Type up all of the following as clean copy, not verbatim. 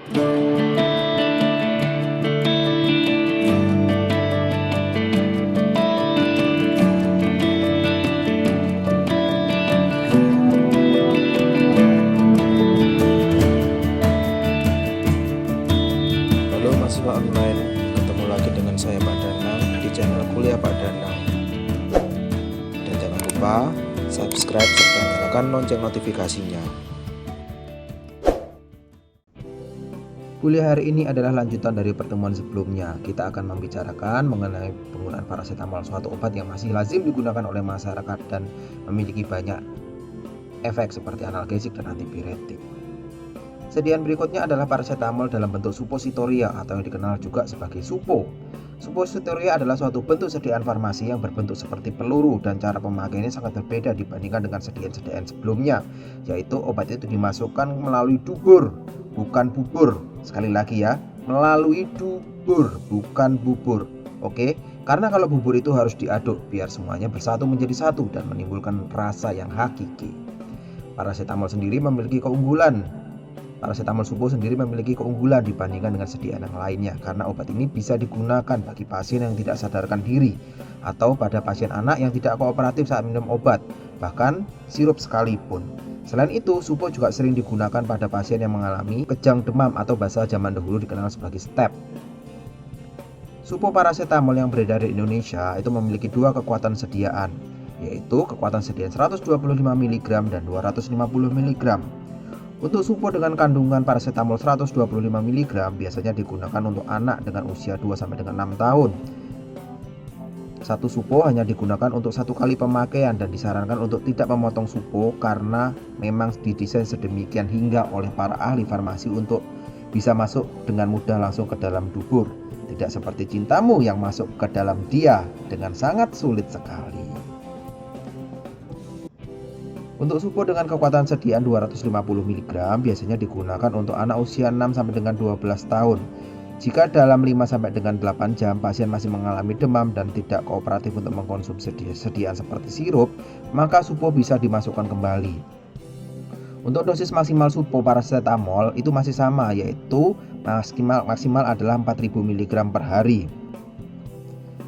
Halo mahasiswa online, ketemu lagi dengan saya Pak Danang di channel Kuliah Pak Danang. Dan jangan lupa subscribe serta nyalakan lonceng notifikasinya. Kuliah hari ini adalah lanjutan dari pertemuan sebelumnya. Kita akan membicarakan mengenai penggunaan paracetamol, suatu obat yang masih lazim digunakan oleh masyarakat dan memiliki banyak efek seperti analgesik dan antipiretik. Sediaan berikutnya adalah paracetamol dalam bentuk suppositoria atau yang dikenal juga sebagai supo. Suppositoria adalah suatu bentuk sediaan farmasi yang berbentuk seperti peluru dan cara pemakaiannya sangat berbeda dibandingkan dengan sediaan-sediaan sebelumnya, yaitu obat itu dimasukkan melalui dubur, bukan bubur. Sekali lagi ya, melalui dubur, bukan bubur. Oke, karena kalau bubur itu harus diaduk biar semuanya bersatu menjadi satu dan menimbulkan rasa yang hakiki. Paracetamol sendiri memiliki keunggulan. Paracetamol supo sendiri memiliki keunggulan dibandingkan dengan sediaan yang lainnya karena obat ini bisa digunakan bagi pasien yang tidak sadarkan diri atau pada pasien anak yang tidak kooperatif saat minum obat, bahkan sirup sekalipun. Selain itu, supo juga sering digunakan pada pasien yang mengalami kejang demam atau bahasa zaman dahulu dikenal sebagai step. Supo paracetamol yang beredar di Indonesia itu memiliki dua kekuatan sediaan, yaitu kekuatan sediaan 125 mg dan 250 mg. Untuk supo dengan kandungan paracetamol 125 mg biasanya digunakan untuk anak dengan usia 2 sampai dengan 6 tahun. Satu supo hanya digunakan untuk satu kali pemakaian dan disarankan untuk tidak memotong supo karena memang didesain sedemikian hingga oleh para ahli farmasi untuk bisa masuk dengan mudah langsung ke dalam dubur. Tidak seperti cintamu yang masuk ke dalam dia dengan sangat sulit sekali. Untuk supo dengan kekuatan sediaan 250 mg biasanya digunakan untuk anak usia 6 sampai dengan 12 tahun. Jika dalam 5 sampai dengan 8 jam pasien masih mengalami demam dan tidak kooperatif untuk mengkonsumsi sediaan seperti sirup, maka supo bisa dimasukkan kembali. Untuk dosis maksimal supo paracetamol itu masih sama, yaitu maksimal adalah 4000 mg per hari.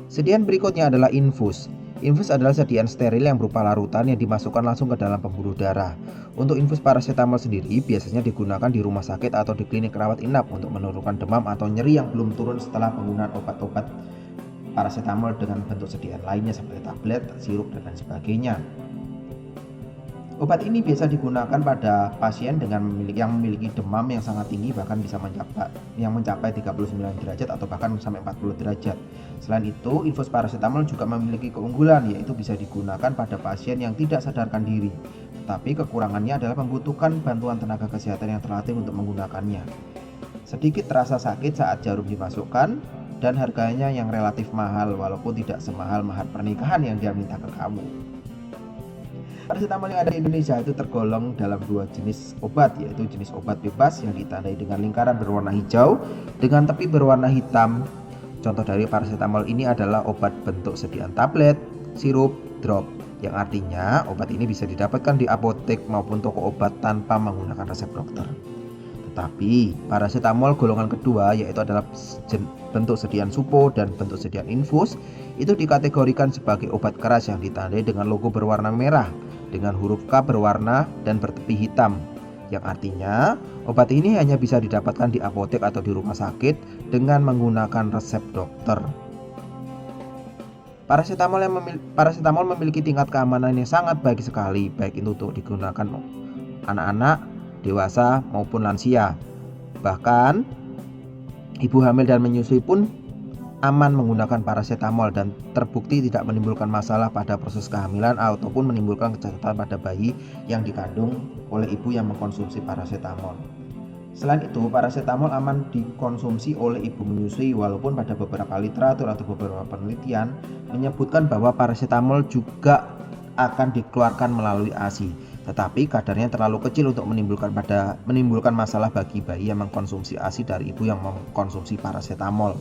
Sediaan berikutnya adalah infus. Infus adalah sediaan steril yang berupa larutan yang dimasukkan langsung ke dalam pembuluh darah. Untuk infus paracetamol sendiri biasanya digunakan di rumah sakit atau di klinik rawat inap untuk menurunkan demam atau nyeri yang belum turun setelah penggunaan obat-obat paracetamol dengan bentuk sediaan lainnya seperti tablet, sirup, dan lain sebagainya. Obat ini biasa digunakan pada pasien yang memiliki demam yang sangat tinggi, bahkan bisa mencapai 39 derajat atau bahkan sampai 40 derajat. Selain itu, infus paracetamol juga memiliki keunggulan, yaitu bisa digunakan pada pasien yang tidak sadarkan diri. Tetapi kekurangannya adalah membutuhkan bantuan tenaga kesehatan yang terlatih untuk menggunakannya. Sedikit terasa sakit saat jarum dimasukkan dan harganya yang relatif mahal walaupun tidak semahal mahar pernikahan yang dia minta ke kamu. Paracetamol yang ada di Indonesia itu tergolong dalam dua jenis obat, yaitu jenis obat bebas yang ditandai dengan lingkaran berwarna hijau dengan tepi berwarna hitam. Contoh dari paracetamol ini adalah obat bentuk sediaan tablet, sirup, drop, yang artinya obat ini bisa didapatkan di apotek maupun toko obat tanpa menggunakan resep dokter. Tetapi paracetamol golongan kedua, yaitu adalah bentuk sediaan supo dan bentuk sediaan infus, itu dikategorikan sebagai obat keras yang ditandai dengan logo berwarna merah dengan huruf K berwarna dan bertepi hitam, yang artinya obat ini hanya bisa didapatkan di apotek atau di rumah sakit dengan menggunakan resep dokter. Paracetamol memiliki tingkat keamanan yang sangat baik sekali, baik itu untuk digunakan anak-anak, dewasa maupun lansia. Bahkan ibu hamil dan menyusui pun aman menggunakan paracetamol dan terbukti tidak menimbulkan masalah pada proses kehamilan ataupun menimbulkan kecacatan pada bayi yang dikandung oleh ibu yang mengkonsumsi paracetamol. Selain itu, paracetamol aman dikonsumsi oleh ibu menyusui walaupun pada beberapa literatur atau beberapa penelitian menyebutkan bahwa paracetamol juga akan dikeluarkan melalui ASI, tetapi kadarnya terlalu kecil untuk menimbulkan masalah bagi bayi yang mengkonsumsi ASI dari ibu yang mengkonsumsi paracetamol.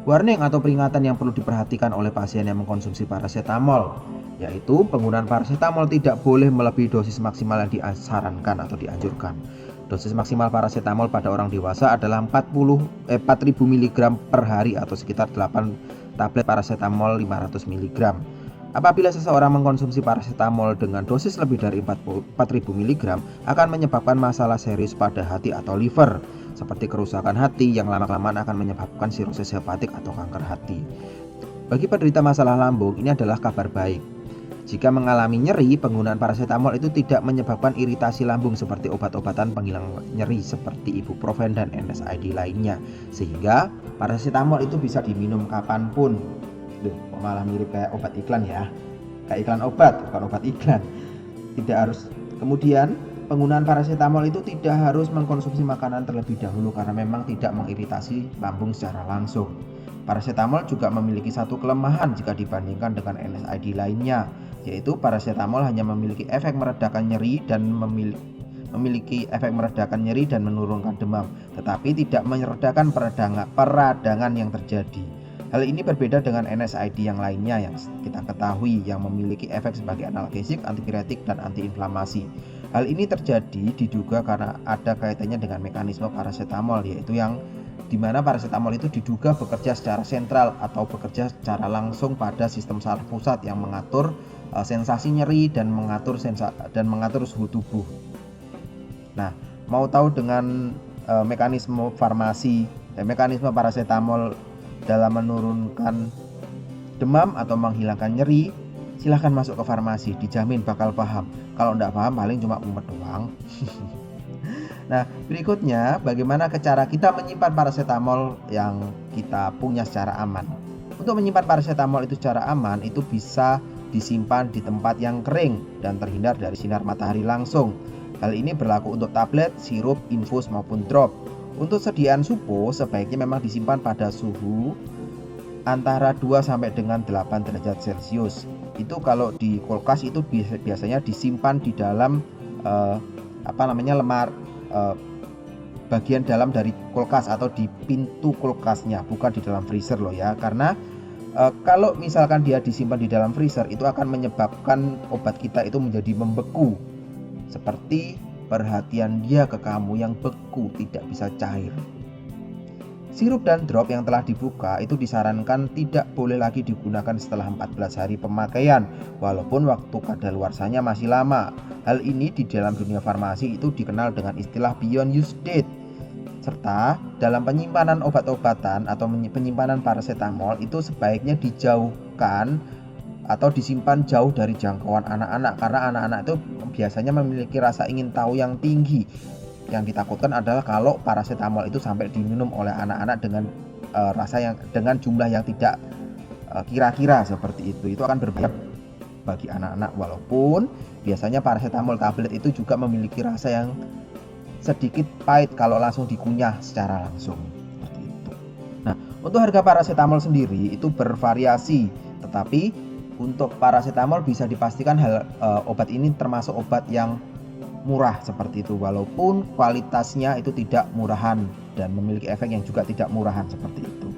Warning atau peringatan yang perlu diperhatikan oleh pasien yang mengkonsumsi paracetamol, yaitu penggunaan paracetamol tidak boleh melebihi dosis maksimal yang disarankan atau dianjurkan. Dosis maksimal parasetamol pada orang dewasa adalah 4.000 mg per hari atau sekitar 8 tablet parasetamol 500 mg. Apabila seseorang mengkonsumsi parasetamol dengan dosis lebih dari 4.000 mg akan menyebabkan masalah serius pada hati atau liver, seperti kerusakan hati yang lama-kelamaan akan menyebabkan sirosis hepatik atau kanker hati. Bagi penderita masalah lambung, ini adalah kabar baik. Jika mengalami nyeri, penggunaan parasetamol itu tidak menyebabkan iritasi lambung seperti obat-obatan penghilang nyeri seperti ibuprofen dan NSAID lainnya. Sehingga parasetamol itu bisa diminum kapanpun. Malah mirip kayak obat iklan ya. Kayak iklan obat, bukan obat iklan. Tidak harus. Kemudian penggunaan parasetamol itu tidak harus mengkonsumsi makanan terlebih dahulu karena memang tidak mengiritasi lambung secara langsung. Parasetamol juga memiliki satu kelemahan jika dibandingkan dengan NSAID lainnya, yaitu parasetamol hanya memiliki efek meredakan nyeri dan menurunkan demam, tetapi tidak meredakan peradangan yang terjadi. Hal ini berbeda dengan NSAID yang lainnya yang kita ketahui yang memiliki efek sebagai analgesik, antipiretik, dan antiinflamasi. Hal ini terjadi diduga karena ada kaitannya dengan mekanisme parasetamol, yaitu yang dimana parasetamol itu diduga bekerja secara sentral atau bekerja secara langsung pada sistem saraf pusat yang mengatur sensasi nyeri dan mengatur suhu tubuh. Nah, mau tahu dengan mekanisme parasetamol dalam menurunkan demam atau menghilangkan nyeri, silahkan masuk ke farmasi, dijamin bakal paham. Kalau enggak paham paling cuma mumet doang. Nah, berikutnya bagaimana cara kita menyimpan parasetamol yang kita punya secara aman. Untuk menyimpan parasetamol itu secara aman, itu bisa disimpan di tempat yang kering dan terhindar dari sinar matahari langsung. Hal ini berlaku untuk tablet, sirup, infus maupun drop. Untuk sediaan supo sebaiknya memang disimpan pada suhu antara 2 sampai dengan 8 derajat Celcius. Itu kalau di kulkas itu biasanya disimpan di dalam bagian dalam dari kulkas atau di pintu kulkasnya, bukan di dalam freezer loh ya. Karena kalau misalkan dia disimpan di dalam freezer, itu akan menyebabkan obat kita itu menjadi membeku. Seperti perhatian dia ke kamu yang beku, tidak bisa cair. Sirup dan drop yang telah dibuka itu disarankan tidak boleh lagi digunakan setelah 14 hari pemakaian, walaupun waktu kadaluarsanya masih lama. Hal ini di dalam dunia farmasi itu dikenal dengan istilah beyond use date. Serta dalam penyimpanan obat-obatan atau penyimpanan parasetamol itu sebaiknya dijauhkan atau disimpan jauh dari jangkauan anak-anak, karena anak-anak itu biasanya memiliki rasa ingin tahu yang tinggi. Yang ditakutkan adalah kalau parasetamol itu sampai diminum oleh anak-anak dengan dengan jumlah yang tidak kira-kira seperti itu akan berbahaya bagi anak-anak. Walaupun biasanya parasetamol tablet itu juga memiliki rasa yang sedikit pahit kalau langsung dikunyah secara langsung seperti itu. Nah, untuk harga parasetamol sendiri itu bervariasi, tetapi untuk parasetamol bisa dipastikan obat ini termasuk obat yang murah seperti itu, walaupun kualitasnya itu tidak murahan dan memiliki efek yang juga tidak murahan seperti itu.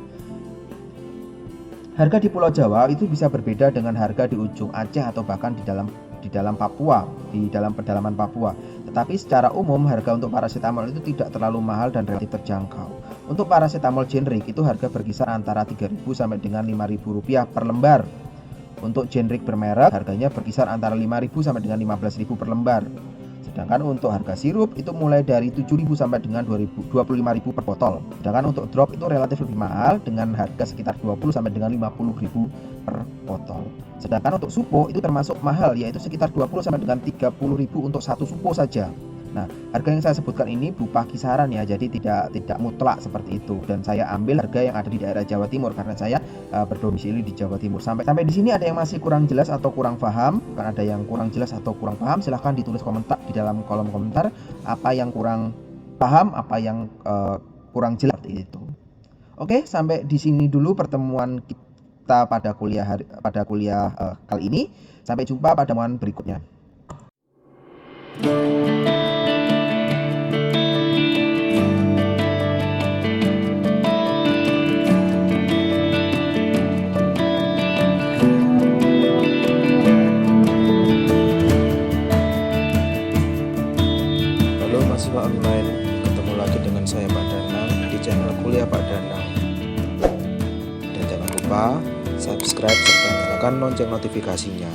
Harga di Pulau Jawa itu bisa berbeda dengan harga di ujung Aceh atau bahkan di dalam Papua, di dalam pedalaman Papua. Tetapi secara umum harga untuk parasetamol itu tidak terlalu mahal dan relatif terjangkau. Untuk parasetamol generik itu harga berkisar antara 3.000 sampai dengan 5.000 rupiah per lembar. Untuk generik bermerek harganya berkisar antara 5.000 sampai dengan 15.000 per lembar. Sedangkan untuk harga sirup itu mulai dari 7.000 sampai dengan 25.000 per botol. Sedangkan untuk drop itu relatif lebih mahal dengan harga sekitar 20 sampai dengan 50.000 per botol. Sedangkan untuk supo itu termasuk mahal, yaitu sekitar 20 sampai dengan 30.000 untuk satu supo saja. Nah, harga yang saya sebutkan ini berupa kisaran ya, jadi tidak mutlak seperti itu. Dan saya ambil harga yang ada di daerah Jawa Timur karena saya berdomisili di Jawa Timur. Sampai di sini ada yang masih kurang jelas atau kurang paham? Kalau ada yang kurang jelas atau kurang paham, silahkan ditulis komentar di dalam kolom komentar apa yang kurang paham, apa yang kurang jelas seperti itu. Oke, sampai di sini dulu pertemuan kita pada kuliah kali ini. Sampai jumpa pada pertemuan berikutnya. Halo mahasiswa online. kemarin. Ketemu lagi dengan saya Pak Danang di channel Kuliah Pak Danang. Dan jangan lupa subscribe serta nyalakan lonceng notifikasinya.